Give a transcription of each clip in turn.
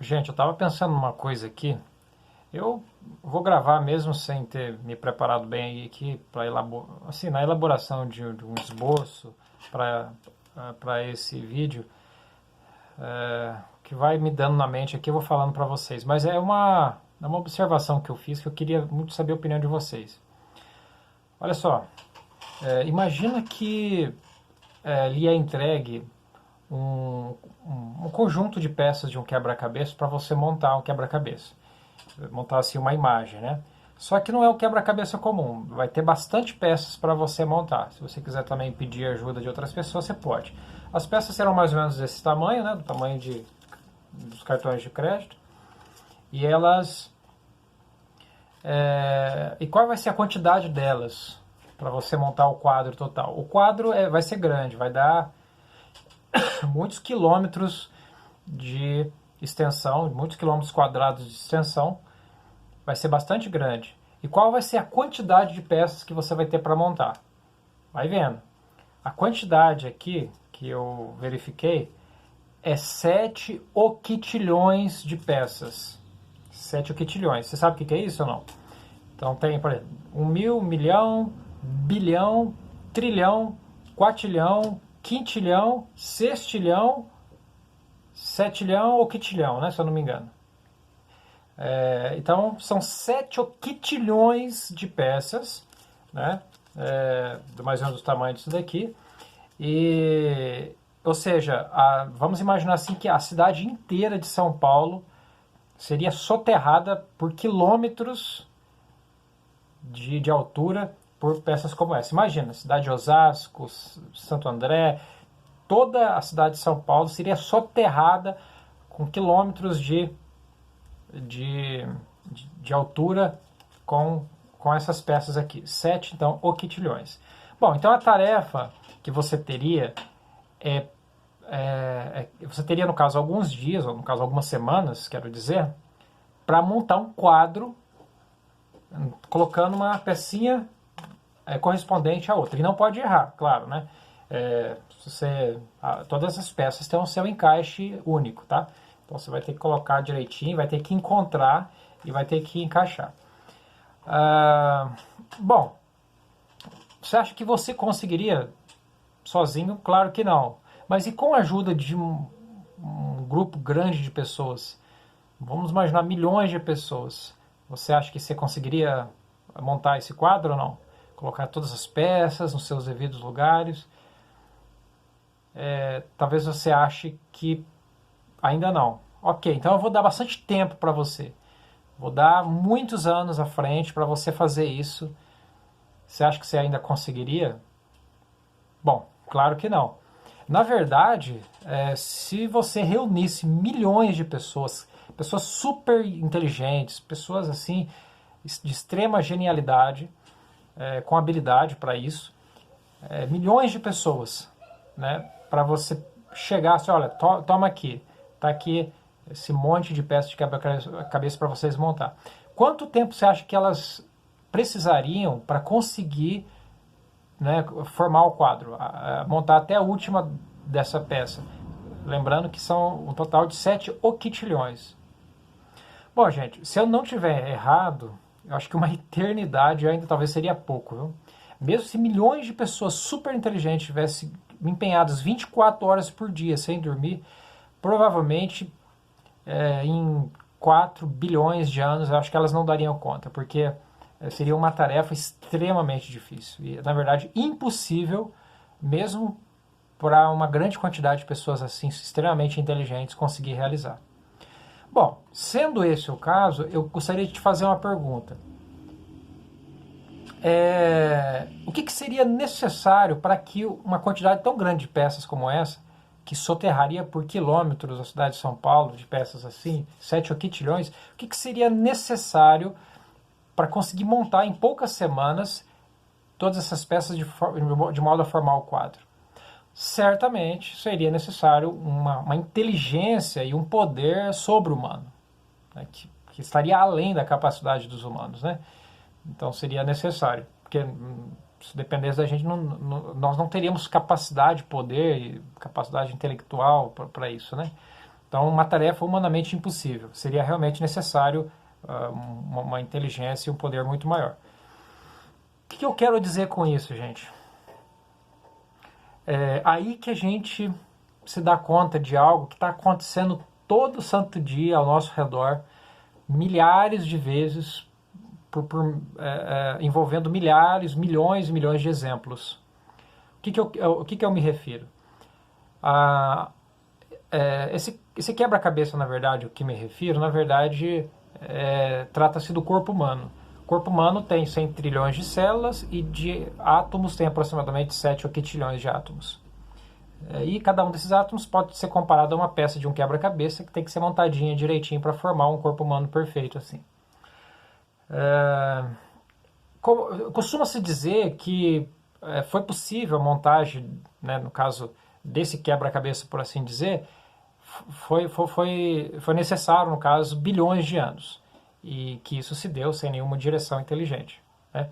Gente, eu tava pensando numa coisa aqui. Eu vou gravar mesmo sem ter me preparado bem aí aqui para assim, na elaboração de um esboço para esse vídeo, que vai me dando na mente aqui, eu vou falando para vocês. Mas é uma observação que eu fiz que eu queria muito saber a opinião de vocês. Olha só, imagina que lhe é entregue um, um conjunto de peças de um quebra-cabeça para você montar um quebra-cabeça. Montar assim uma imagem, né? Só que não é o quebra-cabeça comum, vai ter bastante peças para você montar. Se você quiser também pedir ajuda de outras pessoas, você pode. As peças serão mais ou menos desse tamanho, né? Do tamanho dos cartões de crédito. E elas... e qual vai ser a quantidade delas para você montar o quadro total? O quadro vai ser grande, vai dar muitos quilômetros de extensão, muitos quilômetros quadrados de extensão, vai ser bastante grande. E qual vai ser a quantidade de peças que você vai ter para montar? Vai vendo. A quantidade aqui, que eu verifiquei, é 7 oquitilhões de peças. 7 oquitilhões. Você sabe o que é isso ou não? Então tem, por exemplo, 1.000, milhão, bilhão, trilhão, quartilhão, quintilhão, sextilhão, setilhão ou quitilhão, né, se eu não me engano. Então, são 7 oquitilhões de peças, né, mais ou menos do tamanho disso daqui. Ou seja, vamos imaginar assim que a cidade inteira de São Paulo seria soterrada por quilômetros de altura por peças como essa. Imagina, cidade de Osasco, Santo André, toda a cidade de São Paulo seria soterrada com quilômetros de altura com essas peças aqui. 7, então, oquitilhões. Bom, então a tarefa que você teria você teria, no caso, alguns dias, ou no caso, algumas semanas, quero dizer, para montar um quadro colocando uma pecinha correspondente à outra. E não pode errar, claro, né? Todas as peças têm o seu encaixe único, tá? Então você vai ter que colocar direitinho, vai ter que encontrar e vai ter que encaixar. Bom, você acha que você conseguiria sozinho? Claro que não. Mas e com a ajuda de um grupo grande de pessoas? Vamos imaginar milhões de pessoas. Você acha que você conseguiria montar esse quadro ou não? Colocar todas as peças nos seus devidos lugares? Talvez você ache que ainda não. Ok, então eu vou dar bastante tempo para você. Vou dar muitos anos à frente para você fazer isso. Você acha que você ainda conseguiria? Bom, claro que não. Na verdade, se você reunisse milhões de pessoas, pessoas super inteligentes, pessoas assim de extrema genialidade, com habilidade para isso, milhões de pessoas, né, para você chegar assim, olha, toma aqui, tá aqui esse monte de peças de quebra-cabeça para vocês montar. Quanto tempo você acha que elas precisariam para conseguir, né, formar o quadro, montar até a última dessa peça? Lembrando que são um total de 7 oquitilhões. Bom, gente, se eu não tiver errado, eu acho que uma eternidade ainda talvez seria pouco, viu? Mesmo se milhões de pessoas super inteligentes tivessem empenhadas 24 horas por dia sem dormir, provavelmente em 4 bilhões de anos eu acho que elas não dariam conta, porque seria uma tarefa extremamente difícil e, na verdade, impossível, mesmo para uma grande quantidade de pessoas assim, extremamente inteligentes, conseguir realizar. Bom, sendo esse o caso, eu gostaria de te fazer uma pergunta. O que seria necessário para que uma quantidade tão grande de peças como essa, que soterraria por quilômetros a cidade de São Paulo, de peças assim, 7 oquitilhões, o que seria necessário para conseguir montar em poucas semanas todas essas peças de modo a formar o quadro? Certamente seria necessário uma inteligência e um poder sobre-humano, né, que estaria além da capacidade dos humanos, né? Então seria necessário, porque se dependesse da gente, nós não teríamos capacidade, poder e capacidade intelectual para isso, né? Então, uma tarefa humanamente impossível. Seria realmente necessário uma inteligência e um poder muito maior. O que eu quero dizer com isso, gente? É aí que a gente se dá conta de algo que está acontecendo todo santo dia ao nosso redor, milhares de vezes, envolvendo milhares, milhões e milhões de exemplos. O que eu me refiro? Esse quebra-cabeça, na verdade, o que me refiro, na verdade, trata-se do corpo humano. O corpo humano tem 100 trilhões de células e de átomos tem aproximadamente 7 octilhões de átomos. E cada um desses átomos pode ser comparado a uma peça de um quebra-cabeça que tem que ser montadinha direitinho para formar um corpo humano perfeito assim. Costuma-se dizer que foi possível a montagem, né, no caso desse quebra-cabeça, por assim dizer, foi necessário, no caso, bilhões de anos. E que isso se deu sem nenhuma direção inteligente. Né?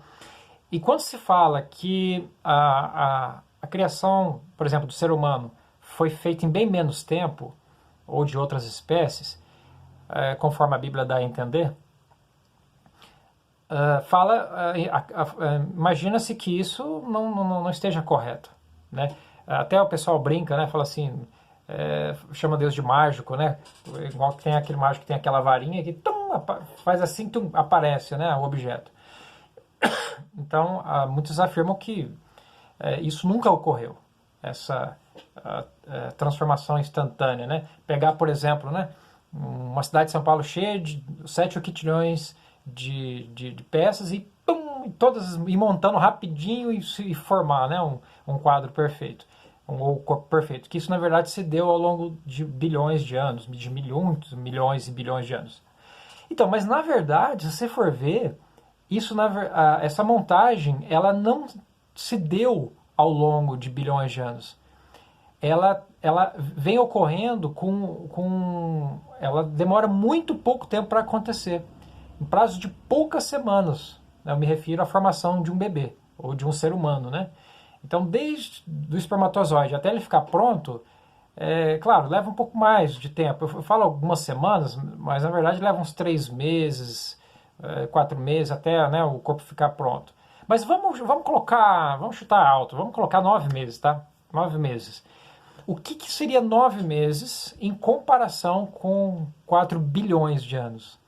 E quando se fala que a criação, por exemplo, do ser humano foi feita em bem menos tempo, ou de outras espécies, conforme a Bíblia dá a entender, imagina-se que isso não esteja correto. Né? Até o pessoal brinca, né? Fala assim, chama Deus de mágico, né? Igual que tem aquele mágico que tem aquela varinha que faz assim, aparece, né, o objeto. Então, muitos afirmam que isso nunca ocorreu, essa transformação instantânea, né? Pegar, por exemplo, né, uma cidade de São Paulo cheia de 7 octilhões de peças e todas ir montando rapidinho e formar, né, um quadro perfeito, ou corpo perfeito, que isso na verdade se deu ao longo de bilhões de anos, de milhões e bilhões de anos. Então, mas na verdade, se você for ver, essa montagem ela não se deu ao longo de bilhões de anos. Ela vem ocorrendo ela demora muito pouco tempo para acontecer, em prazo de poucas semanas. Né? Eu me refiro à formação de um bebê, ou de um ser humano, né? Então, desde o espermatozoide até ele ficar pronto, claro, leva um pouco mais de tempo. Eu falo algumas semanas, mas na verdade leva uns 3 meses, 4 meses até, né, o corpo ficar pronto. Mas vamos chutar alto, vamos colocar 9 meses, tá? 9 meses. O que seria 9 meses em comparação com 4 bilhões de anos?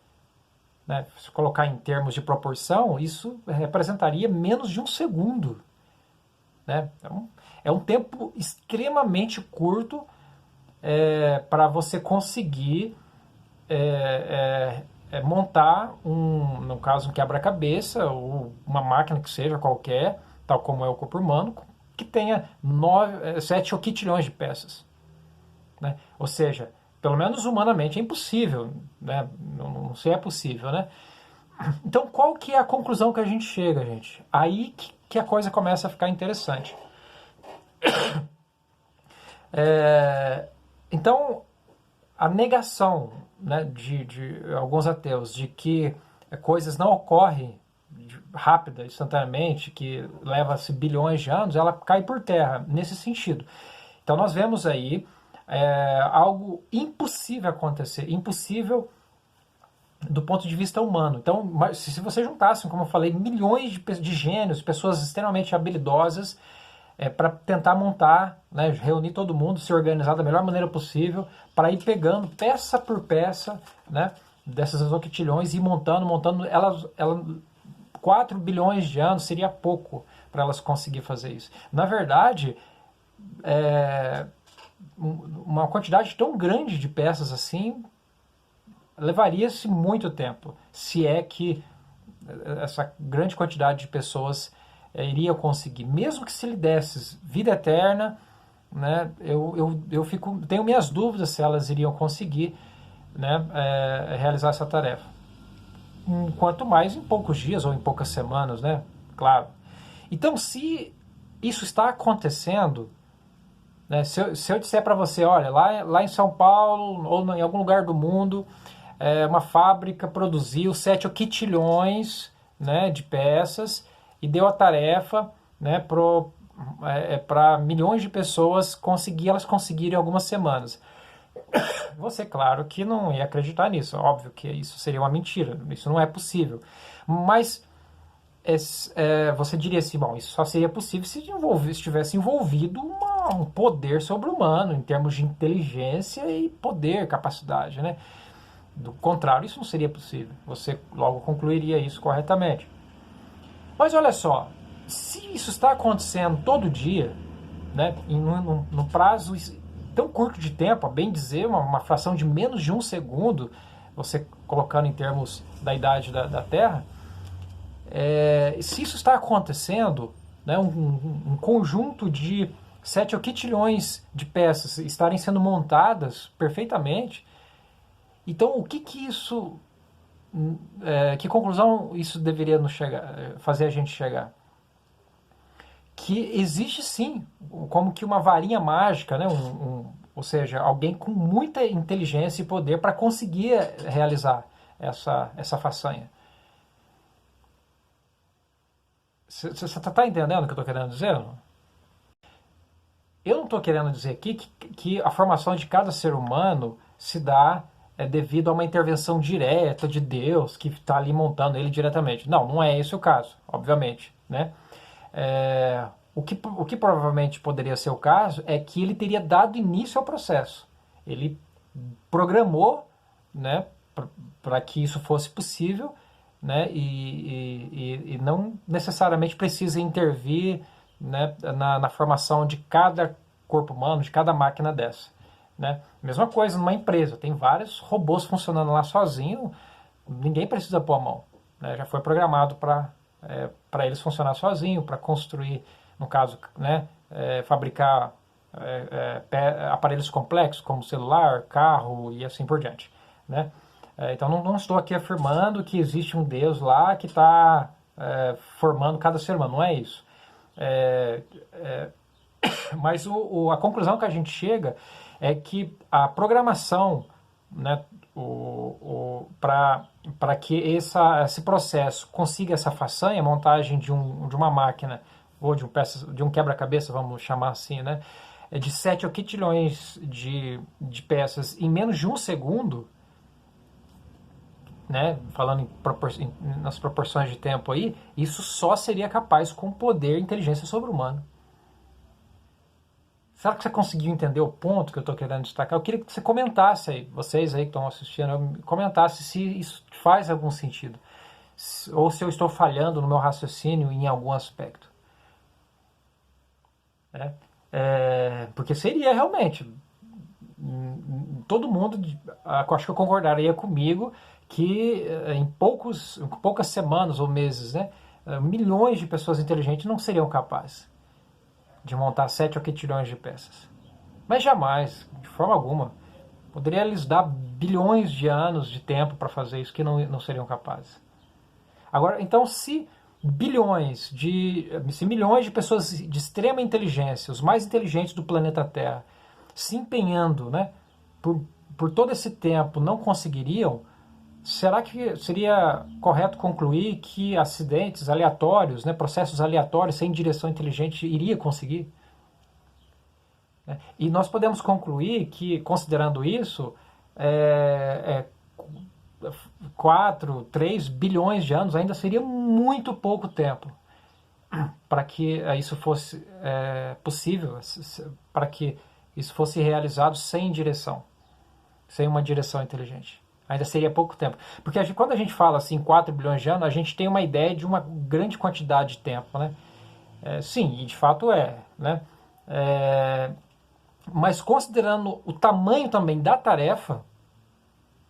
Né? Se colocar em termos de proporção, isso representaria menos de um segundo. Né? Então, é um tempo extremamente curto para você conseguir montar no caso, um quebra-cabeça ou uma máquina que seja qualquer, tal como é o corpo humano, que tenha 7 octilhões de peças. Né? Ou seja, pelo menos humanamente é impossível. Né? Não sei se é possível. Né? Então, qual que é a conclusão que a gente chega, gente? Aí que a coisa começa a ficar interessante. Então, a negação, né, de alguns ateus de que coisas não ocorrem rápida, instantaneamente, que leva-se bilhões de anos, ela cai por terra nesse sentido. Então nós vemos aí algo impossível acontecer, impossível do ponto de vista humano. Então, se você juntasse, como eu falei, milhões de gênios, pessoas extremamente habilidosas, para tentar montar, né, reunir todo mundo, se organizar da melhor maneira possível, para ir pegando peça por peça, né, dessas octilhões e montando, elas 4 bilhões de anos seria pouco para elas conseguir fazer isso. Na verdade, uma quantidade tão grande de peças assim levaria-se muito tempo, se é que essa grande quantidade de pessoas iria conseguir. Mesmo que se lhe desse vida eterna, né, eu tenho minhas dúvidas se elas iriam conseguir, né, realizar essa tarefa. Quanto mais em poucos dias ou em poucas semanas, né? Claro. Então, se isso está acontecendo, né, se eu disser para você, olha, lá em São Paulo ou em algum lugar do mundo, uma fábrica produziu 7 octilhões, né, de peças e deu a tarefa, né, para milhões de pessoas elas conseguirem em algumas semanas. Você, claro, que não ia acreditar nisso. Óbvio que isso seria uma mentira. Isso não é possível. Mas você diria assim, bom, isso só seria possível se tivesse envolvido um poder sobre-humano em termos de inteligência e poder, capacidade, né? Do contrário, isso não seria possível. Você logo concluiria isso corretamente. Mas olha só, se isso está acontecendo todo dia, né, num prazo tão curto de tempo, a bem dizer, uma fração de menos de um segundo, você colocando em termos da idade da Terra, se isso está acontecendo, né, um conjunto de 7 oquitilhões de peças estarem sendo montadas perfeitamente, então o que que isso, que conclusão isso deveria fazer a gente chegar? Que existe sim, como que uma varinha mágica, né? Ou seja, alguém com muita inteligência e poder para conseguir realizar essa façanha. Você está entendendo o que eu estou querendo dizer? Eu não estou querendo dizer aqui que a formação de cada ser humano se dá devido a uma intervenção direta de Deus que está ali montando ele diretamente. Não, não é esse o caso, obviamente, né? O que provavelmente poderia ser o caso é que ele teria dado início ao processo. Ele programou, né, para que isso fosse possível, né, e não necessariamente precisa intervir, né, na formação de cada corpo humano, de cada máquina dessa. Né? Mesma coisa numa empresa, tem vários robôs funcionando lá sozinho, ninguém precisa pôr a mão. Né? Já foi programado para eles funcionar sozinho, para construir, no caso, né, fabricar aparelhos complexos como celular, carro e assim por diante. Né? Então não estou aqui afirmando que existe um Deus lá que está formando cada ser humano, não é isso. Mas a conclusão que a gente chega é que a programação, né, para que esse processo consiga essa façanha, a montagem de uma máquina ou de um quebra-cabeça, vamos chamar assim, né, de 7 oquitilhões de peças em menos de um segundo, né, falando nas proporções de tempo aí, isso só seria capaz com poder e inteligência sobre-humana. Será que você conseguiu entender o ponto que eu estou querendo destacar? Eu queria que você comentasse aí, vocês aí que estão assistindo, comentasse se isso faz algum sentido. Ou se eu estou falhando no meu raciocínio em algum aspecto. Né? Porque seria realmente. Todo mundo, acho que eu concordaria comigo que em poucas semanas ou meses, né, milhões de pessoas inteligentes não seriam capazes de montar 7 oquitilhões de peças. Mas jamais, de forma alguma. Poderia lhes dar bilhões de anos de tempo para fazer isso que não seriam capazes. Agora, então, se milhões de pessoas de extrema inteligência, os mais inteligentes do planeta Terra, se empenhando, né, por todo esse tempo não conseguiriam, será que seria correto concluir que acidentes aleatórios, né, processos aleatórios sem direção inteligente iria conseguir? E nós podemos concluir que, considerando isso, 4, 3 bilhões de anos ainda seria muito pouco tempo para que isso fosse possível, para que isso fosse realizado sem direção, sem uma direção inteligente. Ainda seria pouco tempo. Porque quando a gente fala assim 4 bilhões de anos, a gente tem uma ideia de uma grande quantidade de tempo. Né? Sim, e de fato é. Né? Mas considerando o tamanho também da tarefa,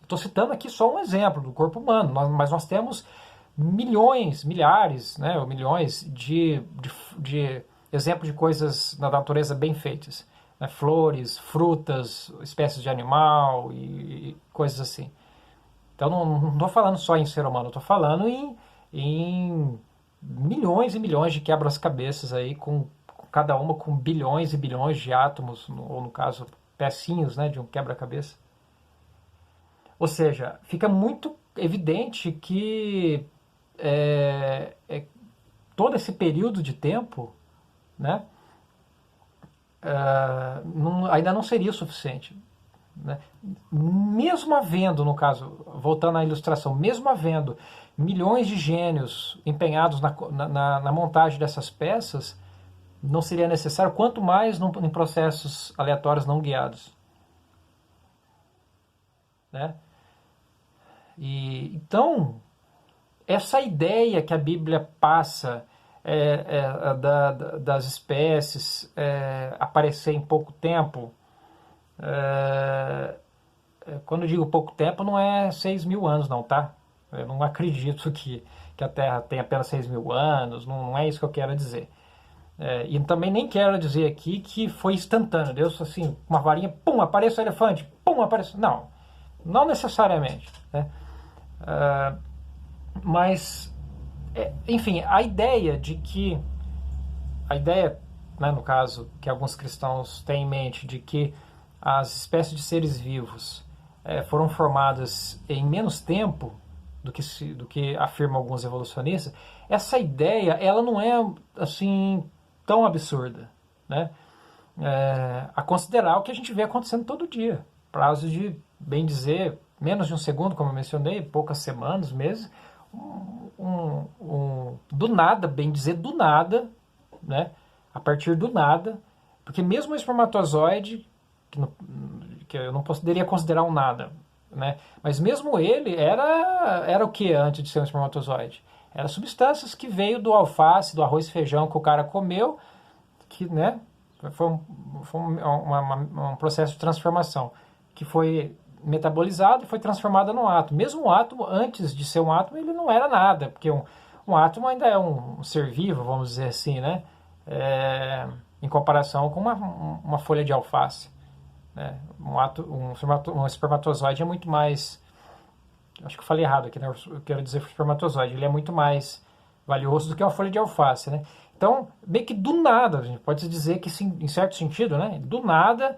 estou citando aqui só um exemplo do corpo humano, mas nós temos milhões, milhares, né, ou milhões de exemplos de coisas na natureza bem feitas. Né, flores, frutas, espécies de animal e coisas assim. Então não estou falando só em ser humano, estou falando em milhões e milhões de quebras-cabeças aí, com cada uma com bilhões e bilhões de átomos, ou no caso, pecinhos, né, de um quebra-cabeça. Ou seja, fica muito evidente que todo esse período de tempo, né, ainda não seria o suficiente. né? Mesmo havendo, no caso, voltando à ilustração, mesmo havendo milhões de gênios empenhados na montagem dessas peças, não seria necessário, quanto mais em processos aleatórios não guiados, né? E, então, essa ideia que a Bíblia passa das espécies aparecer em pouco tempo, quando eu digo pouco tempo, não é 6.000 anos, não, tá? Eu não acredito que a Terra tem apenas 6.000 anos, não é isso que eu quero dizer. E também nem quero dizer aqui que foi instantâneo. Deus, assim, uma varinha, pum, aparece o elefante, pum, aparece... Não, não necessariamente, né? Mas, enfim, a ideia, né, no caso, que alguns cristãos têm em mente, de que as espécies de seres vivos foram formadas em menos tempo do que afirmam alguns evolucionistas, essa ideia, ela não é, assim, tão absurda, né? A considerar o que a gente vê acontecendo todo dia. Prazo de, bem dizer, menos de um segundo, como eu mencionei, poucas semanas, meses, do nada, bem dizer, do nada, né? A partir do nada, porque mesmo o espermatozoide, que eu não poderia considerar um nada, né? Mas mesmo ele era o que antes de ser um espermatozoide? Era substâncias que veio do alface, do arroz e feijão que o cara comeu, que, né, foi um processo de transformação que foi metabolizado e foi transformado num átomo. Mesmo o átomo, antes de ser um átomo, ele não era nada, porque um átomo ainda é um ser vivo, vamos dizer assim, né? Em comparação com uma folha de alface, né? Um espermatozoide é muito mais... Acho que eu falei errado aqui, né? Eu quero dizer espermatozoide. Ele é muito mais valioso do que uma folha de alface, né? Então, meio que do nada, a gente pode dizer que, sim, em certo sentido, né? Do nada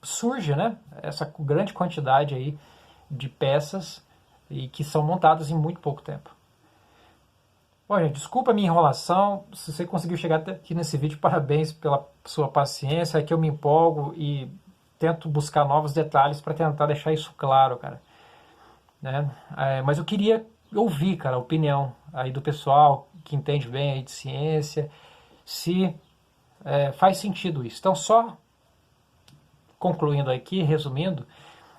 surge, né? Essa grande quantidade aí de peças e que são montadas em muito pouco tempo. Bom, gente, desculpa a minha enrolação. Se você conseguiu chegar até aqui nesse vídeo, parabéns pela sua paciência. É que eu me empolgo e tento buscar novos detalhes para tentar deixar isso claro, cara. Né? Mas eu queria ouvir, cara, a opinião aí do pessoal que entende bem aí de ciência, se faz sentido isso. Então, só concluindo aqui, resumindo,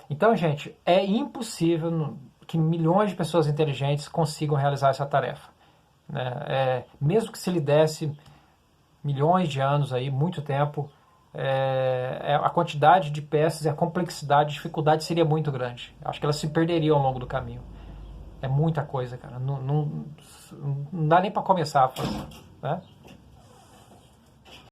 então, gente, é impossível que milhões de pessoas inteligentes consigam realizar essa tarefa, né? Mesmo que se lhe desse milhões de anos aí, muito tempo, a quantidade de peças e a complexidade, a dificuldade seria muito grande. Acho que elas se perderiam ao longo do caminho. É muita coisa, cara. Não dá nem para começar a fazer, né?